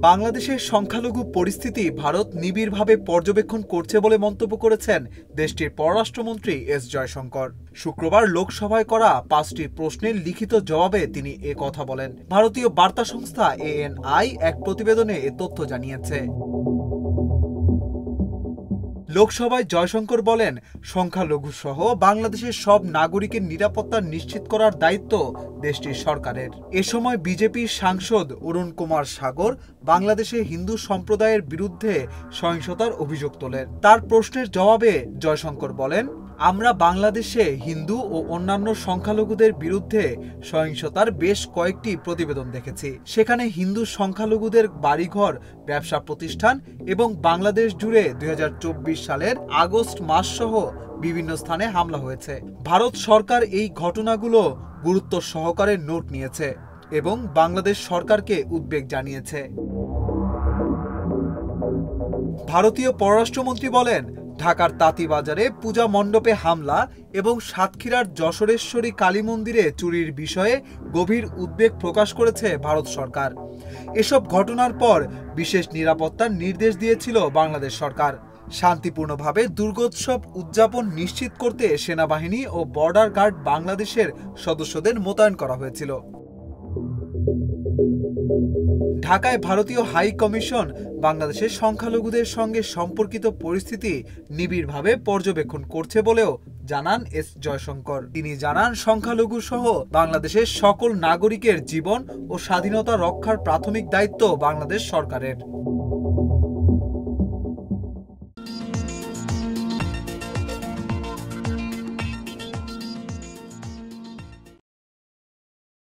বাংলাদেশের সংখ্যালঘু পরিস্থিতি ভারত নিবিড়ভাবে পর্যবেক্ষণ করছে বলে মন্তব্য করেছেন দেশটির পররাষ্ট্রমন্ত্রী এস জয়শঙ্কর। শুক্রবার লোকসভায় করা 5টি প্রশ্নের লিখিত জবাবে তিনি এ কথা বলেন। ভারতীয় বার্তা সংস্থা ANI এক প্রতিবেদনে এ তথ্য জানিয়েছে। লোকসভায় জয়শঙ্কর বলেন, সংখ্যালঘু সহ বাংলাদেশের সব নাগরিকের নিরাপত্তা নিশ্চিত করার দায়িত্ব দেশটির সরকারের। এ সময় বিজেপির সাংসদ অরুণ কুমার সাগর বাংলাদেশে হিন্দু সম্প্রদায়ের বিরুদ্ধে সহিংসতার অভিযোগ তোলেন। তার প্রশ্নের জবাবে জয়শঙ্কর বলেন, আমরা বাংলাদেশে হিন্দু ও অন্যান্য সংখ্যালঘুদের বিরুদ্ধে সহিংসতার বেশ কয়েকটি প্রতিবেদন দেখেছি। সেখানে হিন্দু সংখ্যালঘুদের বাড়িঘর, ব্যবসা প্রতিষ্ঠান এবং বাংলাদেশ জুড়ে 2024 সালের আগস্ট মাস সহ বিভিন্ন স্থানে হামলা হয়েছে। ভারত সরকার এই ঘটনাগুলো গুরুত্ব সহকারে নোট নিয়েছে এবং বাংলাদেশ সরকারকে উদ্বেগ জানিয়েছে। ভারতীয় পররাষ্ট্রমন্ত্রী বলেন, ঢাকার তাঁতীবাজারে পূজা মণ্ডপে হামলা এবং সাতক্ষীরার যশোরেশ্বরী কালী মন্দিরে চুরির বিষয়ে গভীর উদ্বেগ প্রকাশ করেছে ভারত সরকার। এসব ঘটনার পর বিশেষ নিরাপত্তার নির্দেশ দিয়েছিল বাংলাদেশ সরকার। শান্তিপূর্ণভাবে দুর্গোৎসব উদযাপন নিশ্চিত করতে সেনাবাহিনী ও বর্ডার গার্ড বাংলাদেশের সদস্যদের মোতায়েন করা হয়েছিল। ঢাকায় ভারতীয় হাই কমিশন বাংলাদেশের সংখ্যালঘুদের সঙ্গে সম্পর্কিত পরিস্থিতি নিবিড়ভাবে পর্যবেক্ষণ করছে বলেও জানান এস জয়শঙ্কর। তিনি জানান, সংখ্যালঘু সহ বাংলাদেশের সকল নাগরিকের জীবন ও স্বাধীনতা রক্ষার প্রাথমিক দায়িত্ব বাংলাদেশ সরকারের।